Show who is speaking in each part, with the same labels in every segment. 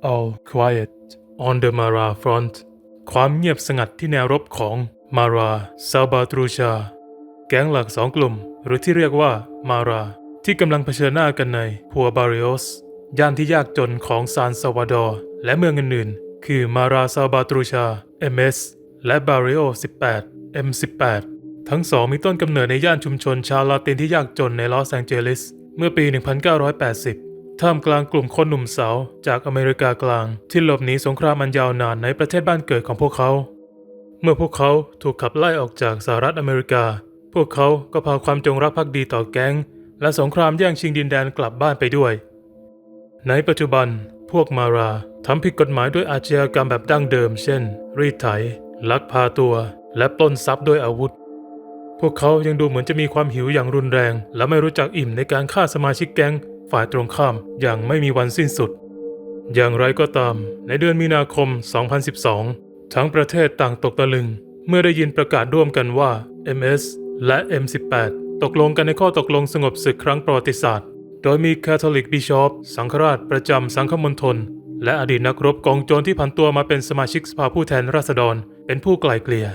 Speaker 1: All Quiet on the Mara Front ความเงียบสงัดที่แนวรบของมาราซาบาตรูชาแก๊งหลัก2 กลุ่มหรือที่เรียกว่ามาราที่กำลังเผชิญหน้ากันในฮัวบาริโอสย่านที่ยากจนของซานซาวาดอร์และเมืองอื่นๆคือมาราซาบาตรูชา MS และบาริโอ18 M18 ทั้งสองมีต้นกำเนิดในย่านชุมชนชาวลาตินที่ยากจนในลอสแองเจลิสเมื่อปี 1980ท่ามกลางกลุ่มคนหนุ่มสาวจากอเมริกากลางที่หลบหนีสงครามอันยาวนานในประเทศบ้านเกิดของพวกเขาเมื่อพวกเขาถูกขับไล่ออกจากสหรัฐอเมริกาพวกเขาก็พาความจงรักภักดีต่อแก๊งและสงครามแย่งชิงดินแดนกลับบ้านไปด้วยในปัจจุบันพวกมาราทำผิดกฎหมายด้วยอาชญากรรมแบบดั้งเดิมเช่นรีดไถลักพาตัวและปล้นทรัพย์ด้วยอาวุธพวกเขายังดูเหมือนจะมีความหิวอย่างรุนแรงและไม่รู้จักอิ่มในการฆ่าสมาชิกแก๊งฝ่ายตรงข้ามอย่างไม่มีวันสิ้นสุดอย่างไรก็ตามในเดือนมีนาคม 2012 ทั้งประเทศต่างตกตะลึงเมื่อได้ยินประกาศร่วมกันว่า MS และ M18 ตกลงกันในข้อตกลงสงบศึกครั้งประวัติศาสตร์โดยมีคาทอลิกบิชอปสังฆราชประจำสังฆมณฑลและอดีตนักรบกองโจรที่ผันตัวมาเป็นสมาชิกสภาผู้แทนราษฎรเป็นผู้ไกล่เกลี่ย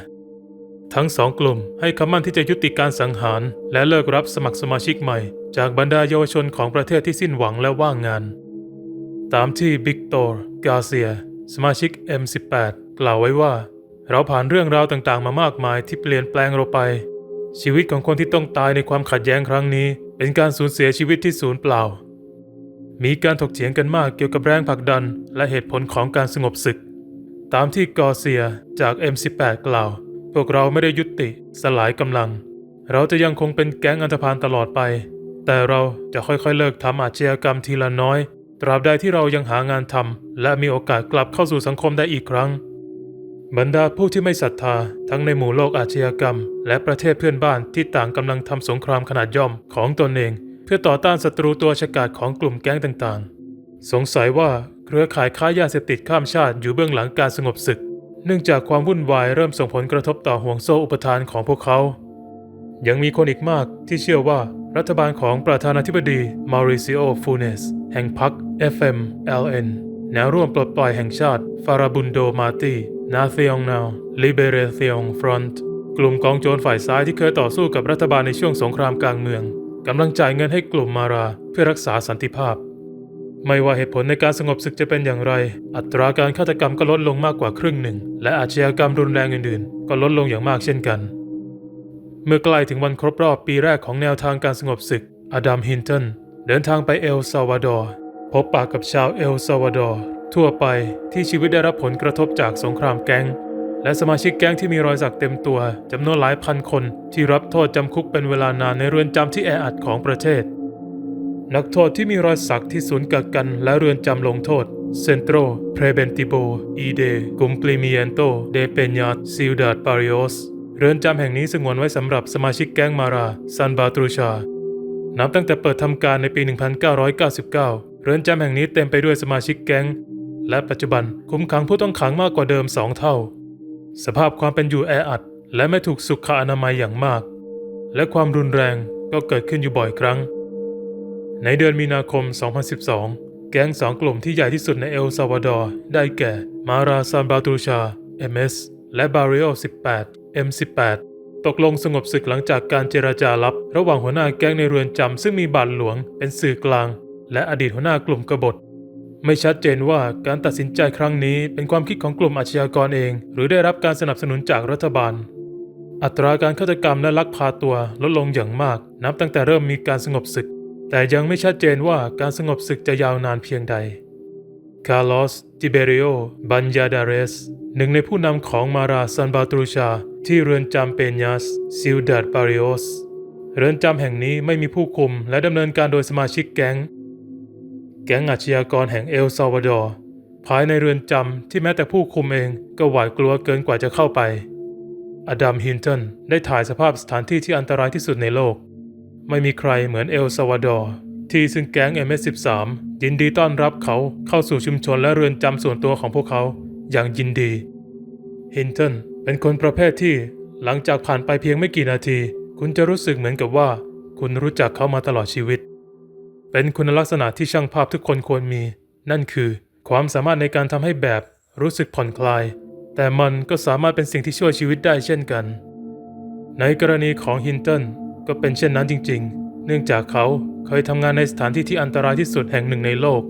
Speaker 1: ทั้ง2 กลุ่มให้คำมั่นที่จะยุติการสังหารและเลิกรับสมัครสมาชิกใหม่จากบรรดาเยาวชนของประเทศที่สิ้นหวังและว่างงานตามที่บิกตอร์ กาเซียสมาชิก M18 กล่าวไว้ว่าเราผ่านเรื่องราวต่างๆมามากมายที่เปลี่ยนแปลงเราไปชีวิตของคนที่ต้องตายในความขัดแย้งครั้งนี้เป็นการสูญเสียชีวิตที่สูญเปล่ามีการถกเถียงกันมากเกี่ยวกับแรงผลักดันและเหตุผลของการสงบศึกตามที่กาเซียจาก M18 กล่าวพวกเราไม่ได้ยุติสลายกำลังเราจะยังคงเป็นแก๊งอันธพาลตลอดไปแต่เราจะค่อยๆเลิกทำอาชญากรรมทีละน้อยตราบใดที่เรายังหางานทำและมีโอกาสกลับเข้าสู่สังคมได้อีกครั้งบรรดาผู้ที่ไม่ศรัทธาทั้งในหมู่โลกอาชญากรรมและประเทศเพื่อนบ้านที่ต่างกำลังทำสงครามขนาดย่อมของตนเองเพื่อต่อต้านศัตรูตัวฉกาจของกลุ่มแก๊งต่างๆสงสัยว่าเครือข่ายค้ายาเสพติดข้ามชาติอยู่เบื้องหลังการสงบศึกเนื่องจากความวุ่นวายเริ่มส่งผลกระทบต่อห่วงโซ่อุปทานของพวกเขายังมีคนอีกมากที่เชื่อว่ารัฐบาลของประธานาธิบดีมาริซิโอ ฟูเนสแห่งพรรค FMLN แนวร่วมปลดปล่อยแห่งชาติฟาราบุนโด มาตี Nacional Liberación Front กลุ่มกองโจรฝ่ายซ้ายที่เคยต่อสู้กับรัฐบาลในช่วงสงครามกลางเมืองกำลังจ่ายเงินให้กลุ่มมาราเพื่อรักษาสันติภาพไม่ว่าเหตุผลในการสงบศึกจะเป็นอย่างไรอัตราการฆาตกรรมก็ลดลงมากกว่าครึ่งหนึ่งและอาชญากรรมรุนแรงอื่นๆก็ลดลงอย่างมากเช่นกันเมื่อใกล้ถึงวันครบรอบปีแรกของแนวทางการสงบศึกอดัม ฮินตันเดินทางไปเอลซาวาดอร์พบปะกับชาวเอลซาวาดอร์ทั่วไปที่ชีวิตได้รับผลกระทบจากสงครามแก๊งและสมาชิกแก๊งที่มีรอยสักเต็มตัวจำนวนหลายพันคนที่รับโทษจำคุกเป็นเวลานานในเรือนจำที่แออัดของประเทศนักโทษที่มีรอยสักที่ศูนย์กักกันและเรือนจำลงโทษ Centro Preventivo y de Cumplimiento de Peñas Ciudad Barrios เรือนจำแห่งนี้สงวนไว้สำหรับสมาชิกแก๊งมาราซันบาตรูชานับตั้งแต่เปิดทำการในปี 1999 เรือนจำแห่งนี้เต็มไปด้วยสมาชิกแก๊งและปัจจุบันคุมขังผู้ต้องขังมากกว่าเดิม2 เท่าสภาพความเป็นอยู่แออัดและไม่ถูกสุขอนามัยอย่างมากและความรุนแรงก็เกิดขึ้นอยู่บ่อยครั้งในเดือนมีนาคม 2012 แก๊ง2 กลุ่มที่ใหญ่ที่สุดในเอลซาวาดอร์ได้แก่มาราซานบาตรูชา MS และบาริโอ18 M18 ตกลงสงบศึกหลังจากการเจรจาลับระหว่างหัวหน้าแก๊งในเรือนจำซึ่งมีบาทหลวงเป็นสื่อกลางและอดีตหัวหน้ากลุ่มกบฏไม่ชัดเจนว่าการตัดสินใจครั้งนี้เป็นความคิดของกลุ่มอาชญากรเองหรือได้รับการสนับสนุนจากรัฐบาลอัตราการฆาตกรรมและลักพาตัวลดลงอย่างมากนับตั้งแต่เริ่มมีการสงบศึกแต่ยังไม่ชัดเจนว่าการสงบศึกจะยาวนานเพียงใดคาร์ลอส ติเบริโอ บันยาดาเรสหนึ่งในผู้นำของมาราซันบาตรูชาที่เรือนจำเปญญาส ซิลดาด บาริโอสเรือนจำแห่งนี้ไม่มีผู้คุมและดำเนินการโดยสมาชิกแก๊งอาชญากรแห่งเอลซาวาดอร์ภายในเรือนจำที่แม้แต่ผู้คุมเองก็หวาดกลัวเกินกว่าจะเข้าไปอดัม ฮินตันได้ถ่ายสภาพสถานที่ที่อันตรายที่สุดในโลกไม่มีใครเหมือนเอลซาวาดอร์ที่ซึ่งแก๊ง MS13 ยินดีต้อนรับเขาเข้าสู่ชุมชนและเรือนจำส่วนตัวของพวกเขาอย่างยินดีฮินตันเป็นคนประเภทที่หลังจากผ่านไปเพียงไม่กี่นาทีคุณจะรู้สึกเหมือนกับว่าคุณรู้จักเขามาตลอดชีวิตเป็นคุณลักษณะที่ช่างภาพทุกคนควรมีนั่นคือ ความสามารถในการทำให้แบบรู้สึกผ่อนคลายแต่มันก็สามารถเป็นสิ่งที่ช่วยชีวิตได้เช่นกันในกรณีของฮินตันก็เป็นเช่นนั้นจริงๆเนื่องจากเขาเคยทำงานในสถานที่ที่อันตรายที่สุดแห่งหนึ่งในโลก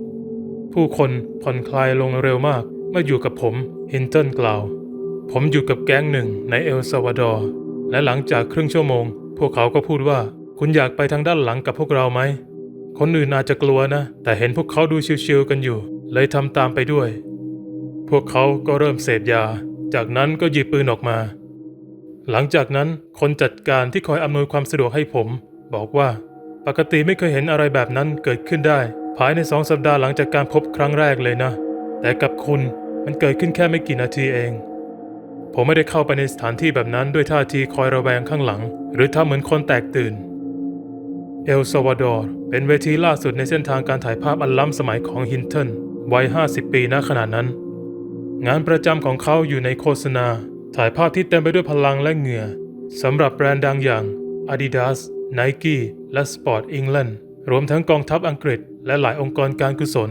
Speaker 1: ผู้คนผ่อนคลายลงเร็วมากเมื่ออยู่กับผมฮินตันกล่าวผมอยู่กับแก๊งหนึ่งในเอลซัลวาดอร์และหลังจากครึ่งชั่วโมงพวกเขาก็พูดว่าคุณอยากไปทางด้านหลังกับพวกเราไหมคนอื่นอาจจะกลัวนะแต่เห็นพวกเขาดูชิลๆกันอยู่เลยทำตามไปด้วยพวกเขาก็เริ่มเสพยาจากนั้นก็หยิบปืนออกมาหลังจากนั้นคนจัดการที่คอยอำนวยความสะดวกให้ผมบอกว่าปกติไม่เคยเห็นอะไรแบบนั้นเกิดขึ้นได้ภายใน2 สัปดาห์หลังจากการพบครั้งแรกเลยนะแต่กับคุณมันเกิดขึ้นแค่ไม่กี่นาทีเองผมไม่ได้เข้าไปในสถานที่แบบนั้นด้วยท่าทีคอยระแวงข้างหลังหรือทำเหมือนคนแตกตื่นเอลซัลวาดอร์เป็นเวทีล่าสุดในเส้นทางการถ่ายภาพอันล้ำสมัยของฮินตันวัย50 ปีณขณะนั้นงานประจำของเขาอยู่ในโฆษณาถ่ายภาพที่เต็มไปด้วยพลังและเหงื่อสำหรับแบรนด์ดังอย่าง Adidas, Nike และ Sport England รวมทั้งกองทัพอังกฤษและหลายองค์กรการกุศล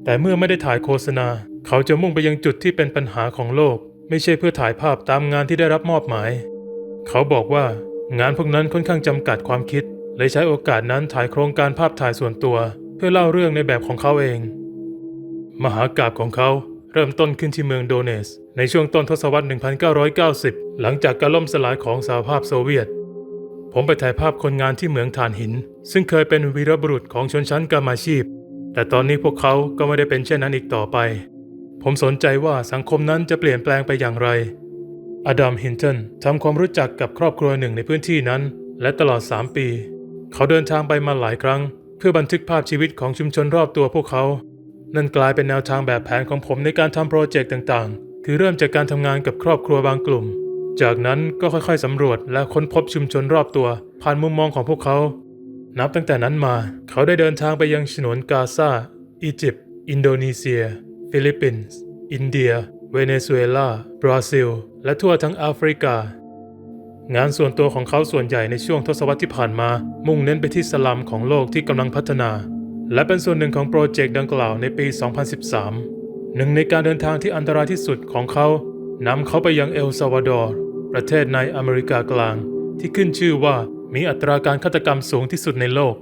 Speaker 1: แต่เมื่อไม่ได้ถ่ายโฆษณาเขาจะมุ่งไปยังจุดที่เป็นปัญหาของโลกไม่ใช่เพื่อถ่ายภาพตามงานที่ได้รับมอบหมายเขาบอกว่างานพวกนั้นค่อนข้างจำกัดความคิดเลยใช้โอกาสนั้นถ่ายโครงการภาพถ่ายส่วนตัวเพื่อเล่าเรื่องในแบบของเขาเองมหากาพย์ของเขาเริ่มต้นขึ้นที่เมืองโดเนสในช่วงต้นทศวรรษ 1990 หลังจากการล่มสลายของสหภาพโซเวียตผมไปถ่ายภาพคนงานที่เหมืองถ่านหินซึ่งเคยเป็นวีรบุรุษของชนชั้นกำมะชีพแต่ตอนนี้พวกเขาก็ไม่ได้เป็นเช่นนั้นอีกต่อไปผมสนใจว่าสังคมนั้นจะเปลี่ยนแปลงไปอย่างไรอดัมฮินตันทำความรู้จักกับครอบครัวหนึ่งในพื้นที่นั้นและตลอด3 ปีเขาเดินทางไปมาหลายครั้งเพื่อบันทึกภาพชีวิตของชุมชนรอบตัวพวกเขานั่นกลายเป็นแนวทางแบบแผนของผมในการทำโปรเจกต์ต่างๆคือเริ่มจากการทำงานกับครอบครัวบางกลุ่มจากนั้นก็ค่อยๆสำรวจและค้นพบชุมชนรอบตัวผ่านมุมมองของพวกเขานับตั้งแต่นั้นมาเขาได้เดินทางไปยังฉนวนกาซาอียิปต์อินโดนีเซียฟิลิปปินส์อินเดียเวเนซุเอลาบราซิลและทั่วทั้งแอฟริกางานส่วนตัวของเขาส่วนใหญ่ในช่วงทศวรรษที่ผ่านมามุ่งเน้นไปที่สลัมของโลกที่กำลังพัฒนาและเป็นส่วนหนึ่งของโปรเจกต์ดังกล่าวในปี 2013 หนึ่งในการเดินทางที่อันตรายที่สุดของเขานำเขาไปยังเอลซัลวาดอร์ประเทศในอเมริกากลางที่ขึ้นชื่อว่ามีอัตราการฆาตกรรมสูงที่สุดในโลก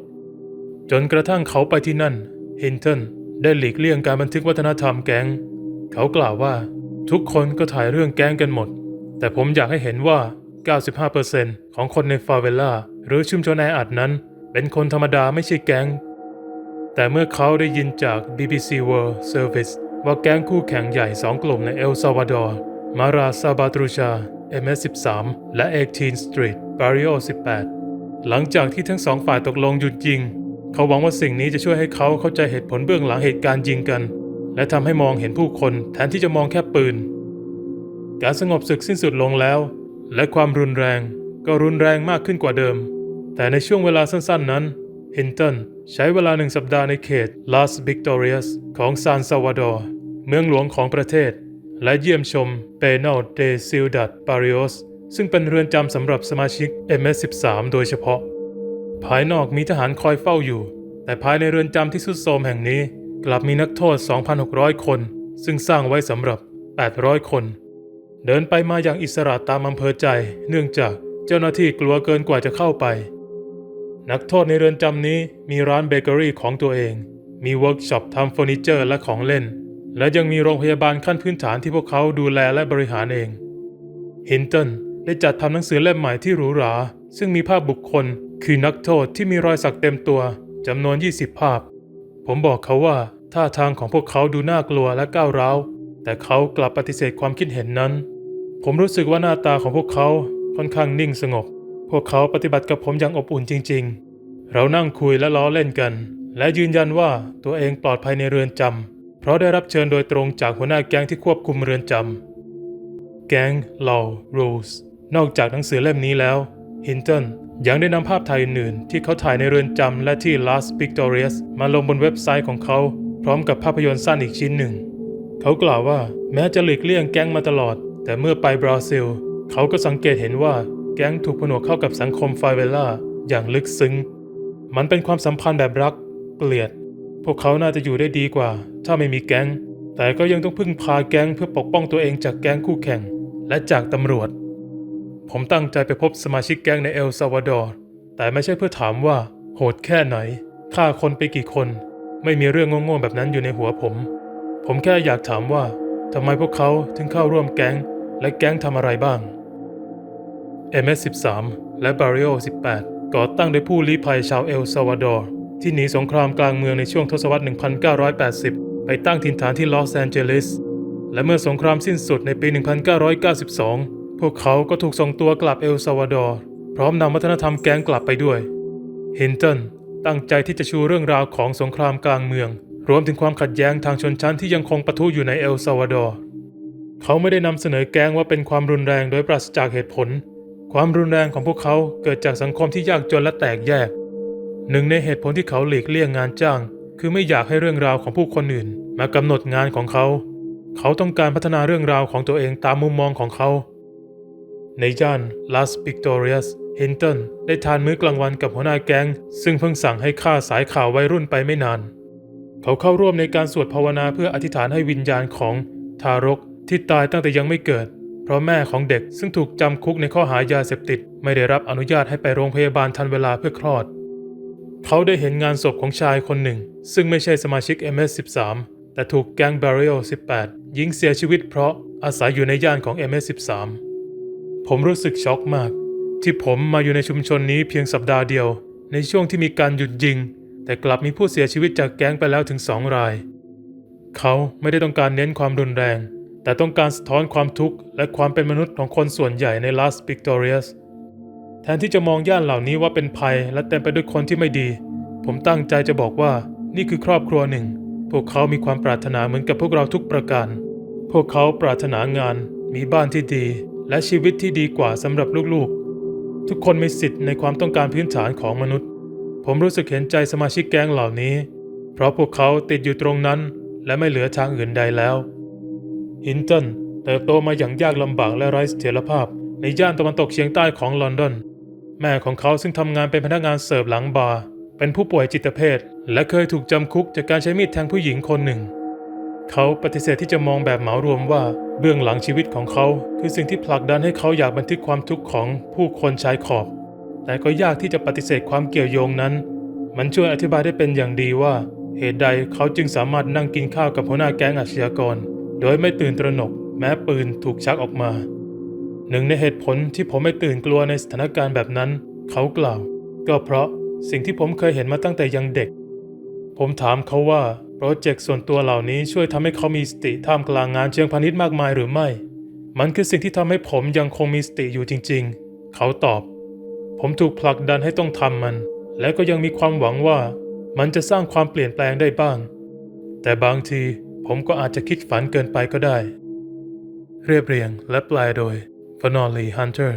Speaker 1: จนกระทั่งเขาไปที่นั่นฮินตันได้หลีกเลี่ยงการบันทึกวัฒนธรรมแก๊งเขากล่าวว่าทุกคนก็ถ่ายเรื่องแก๊งกันหมดแต่ผมอยากให้เห็นว่า 95% ของคนในฟาเวลาหรือชุมชนแออัดนั้นเป็นคนธรรมดาไม่ใช่แก๊งแต่เมื่อเขาได้ยินจาก BBC World Service ว่าแก๊งคู่แข่งใหญ่2 กลุ่มในเอลซัลวาดอร์มาราซาบาตรูชา MS13 และ18 Street Barrio 18 หลังจากที่ทั้ง2 ฝ่ายตกลงหยุดยิงเขาหวังว่าสิ่งนี้จะช่วยให้เขาเข้าใจเหตุผลเบื้องหลังเหตุการณ์ยิงกันและทำให้มองเห็นผู้คนแทนที่จะมองแค่ปืนการสงบศึกสิ้นสุดลงแล้วและความรุนแรงก็รุนแรงมากขึ้นกว่าเดิมแต่ในช่วงเวลาสั้นๆนั้นฮินตันใช้เวลา1 สัปดาห์ในเขตลาสวิกตอเรียสของซานซาวาดอร์เมืองหลวงของประเทศและเยี่ยมชมเปโนเดซิลดัดบาริโอสซึ่งเป็นเรือนจำสำหรับสมาชิก MS13 โดยเฉพาะภายนอกมีทหารคอยเฝ้าอยู่แต่ภายในเรือนจำที่ทรุดโทรมแห่งนี้กลับมีนักโทษ 2,600 คนซึ่งสร้างไว้สำหรับ800 คนเดินไปมาอย่างอิสระตามอำเภอใจเนื่องจากเจ้าหน้าที่กลัวเกินกว่าจะเข้าไปนักโทษในเรือนจำนี้มีร้านเบเกอรี่ของตัวเองมีเวิร์กช็อปทำเฟอร์นิเจอร์และของเล่นและยังมีโรงพยาบาลขั้นพื้นฐานที่พวกเขาดูแลและบริหารเองฮินตันได้จัดทำหนังสือเล่มใหม่ที่หรูหราซึ่งมีภาพบุคคลคือนักโทษที่มีรอยสักเต็มตัวจำนวน20 ภาพผมบอกเขาว่าท่าทางของพวกเขาดูน่ากลัวและก้าวร้าวแต่เขากลับปฏิเสธความคิดเห็นนั้นผมรู้สึกว่าหน้าตาของพวกเขาค่อนข้างนิ่งสงบพวกเขาปฏิบัติกับผมอย่างอบอุ่นจริงๆเรานั่งคุยและล้อเล่นกันและยืนยันว่าตัวเองปลอดภัยในเรือนจำเพราะได้รับเชิญโดยตรงจากหัวหน้าแก๊งที่ควบคุมเรือนจำแก๊ง Law Rules นอกจากหนังสือเล่มนี้แล้วฮินตันยังได้นำภาพถ่ายอื่นๆที่เขาถ่ายในเรือนจำและที่ Las Victorias มาลงบนเว็บไซต์ของเขาพร้อมกับภาพยนตร์สั้นอีกชิ้นหนึ่งเขากล่าวว่าแม้จะหลีกเลี่ยงแก๊งมาตลอดแต่เมื่อไปบราซิลเขาก็สังเกตเห็นว่าแก๊งถูกผนวกเข้ากับสังคมฟาเวลาอย่างลึกซึ้งมันเป็นความสัมพันธ์แบบรักเกลียดพวกเขาน่าจะอยู่ได้ดีกว่า ถ้าไม่มีแก๊งแต่ก็ยังต้องพึ่งพาแก๊งเพื่อปกป้องตัวเองจากแก๊งคู่แข่งและจากตำรวจผมตั้งใจไปพบสมาชิกแก๊งในเอลซัลวาดอร์แต่ไม่ใช่เพื่อถามว่าโหดแค่ไหนฆ่าคนไปกี่คนไม่มีเรื่องโง่ๆแบบนั้นอยู่ในหัวผมแค่อยากถามว่าทำไมพวกเขาถึงเข้าร่วมแก๊งและแก๊งทำอะไรบ้าง MS-13 และ Barrio 18ก่อตั้งโดยผู้ลี้ภัยชาวเอลซัลวาดอร์ที่หนีสงครามกลางเมืองในช่วงทศวรรษ 1980 ไปตั้งถิ่นฐานที่ลอสแอนเจลิสและเมื่อสงครามสิ้นสุดในปี 1992 พวกเขาก็ถูกส่งตัวกลับเอลซัลวาดอร์พร้อมนำวัฒนธรรมแก๊งกลับไปด้วยฮินตันตั้งใจที่จะชูเรื่องราวของสงครามกลางเมืองรวมถึงความขัดแย้งทางชนชั้นที่ยังคงปะทุอยู่ในเอลซัลวาดอร์เขาไม่ได้นำเสนอแก๊งว่าเป็นความรุนแรงโดยปราศจากเหตุผลความรุนแรงของพวกเขาเกิดจากสังคมที่ยากจนและแตกแยกหนึ่งในเหตุผลที่เขาหลีกเลี่ยงงานจ้างคือไม่อยากให้เรื่องราวของผู้คนอื่นมากำหนดงานของเขาต้องการพัฒนาเรื่องราวของตัวเองตามมุมมองของเขาในย่านลาสปิกตอเรียสฮินตันได้ทานมื้อกลางวันกับหัวหน้าแก๊งซึ่งเพิ่งสั่งให้ฆ่าสายข่าววัยรุ่นไปไม่นานเขาเข้าร่วมในการสวดภาวนาเพื่ออธิษฐานให้วิญญาณของทารกที่ตายตั้งแต่ยังไม่เกิดเพราะแม่ของเด็กซึ่งถูกจำคุกในข้อหายาเสพติดไม่ได้รับอนุญาตให้ไปโรงพยาบาลทันเวลาเพื่อคลอดเขาได้เห็นงานศพของชายคนหนึ่งซึ่งไม่ใช่สมาชิก MS-13 แต่ถูกแก๊ง Barrio 18 ยิงเสียชีวิตเพราะอาศัยอยู่ในย่านของ MS-13 ผมรู้สึกช็อกมากที่ผมมาอยู่ในชุมชนนี้เพียงสัปดาห์เดียวในช่วงที่มีการหยุดยิงแต่กลับมีผู้เสียชีวิตจากแก๊งไปแล้วถึง2 รายเขาไม่ได้ต้องการเน้นความรุนแรงแต่ต้องการสะท้อนความทุกข์และความเป็นมนุษย์ของคนส่วนใหญ่ในลาสปิกตอเรียสแทนที่จะมองย่านเหล่านี้ว่าเป็นภัยและเต็มไปด้วยคนที่ไม่ดีผมตั้งใจจะบอกว่านี่คือครอบครัวหนึ่งพวกเขามีความปรารถนาเหมือนกับพวกเราทุกประการพวกเขาปรารถนางานมีบ้านที่ดีและชีวิตที่ดีกว่าสำหรับลูกๆทุกคนมีสิทธิ์ในความต้องการพื้นฐานของมนุษย์ผมรู้สึกเห็นใจสมาชิกแก๊งเหล่านี้เพราะพวกเขาติดอยู่ตรงนั้นและไม่เหลือทางอื่นใดแล้วฮินตันเติบโตมาอย่างยากลำบากและไร้เสถียรภาพในย่านตะวันตกเฉียงใต้ของลอนดอนแม่ของเขาซึ่งทำงานเป็นพนักงานเสิร์ฟหลังบาร์เป็นผู้ป่วยจิตเภทและเคยถูกจำคุกจากการใช้มีดแทงผู้หญิงคนหนึ่งเขาปฏิเสธที่จะมองแบบเหมารวมว่าเบื้องหลังชีวิตของเขาคือสิ่งที่ผลักดันให้เขาอยากบันทึกความทุกข์ของผู้คนชายขอบแต่ก็ยากที่จะปฏิเสธความเกี่ยวโยงนั้นมันช่วยอธิบายได้เป็นอย่างดีว่าเหตุใดเขาจึงสามารถนั่งกินข้าวกับหัวหน้าแก๊งอาชญากรโดยไม่ตื่นตระหนกแม้ปืนถูกชักออกมาหนึ่งในเหตุผลที่ผมไม่ตื่นกลัวในสถานการณ์แบบนั้นเขากล่าวก็เพราะสิ่งที่ผมเคยเห็นมาตั้งแต่ยังเด็กผมถามเขาว่าโปรเจกต์ส่วนตัวเหล่านี้ช่วยทำให้เขามีสติท่ามกลางงานเชิงพาณิชย์มากมายหรือไม่มันคือสิ่งที่ทำให้ผมยังคงมีสติอยู่จริงๆเขาตอบผมถูกผลักดันให้ต้องทำมันและก็ยังมีความหวังว่ามันจะสร้างความเปลี่ยนแปลงได้บ้างแต่บางทีผมก็อาจจะคิดฝันเกินไปก็ได้เรียบเรียงและแปลโดย Vanoli Hunter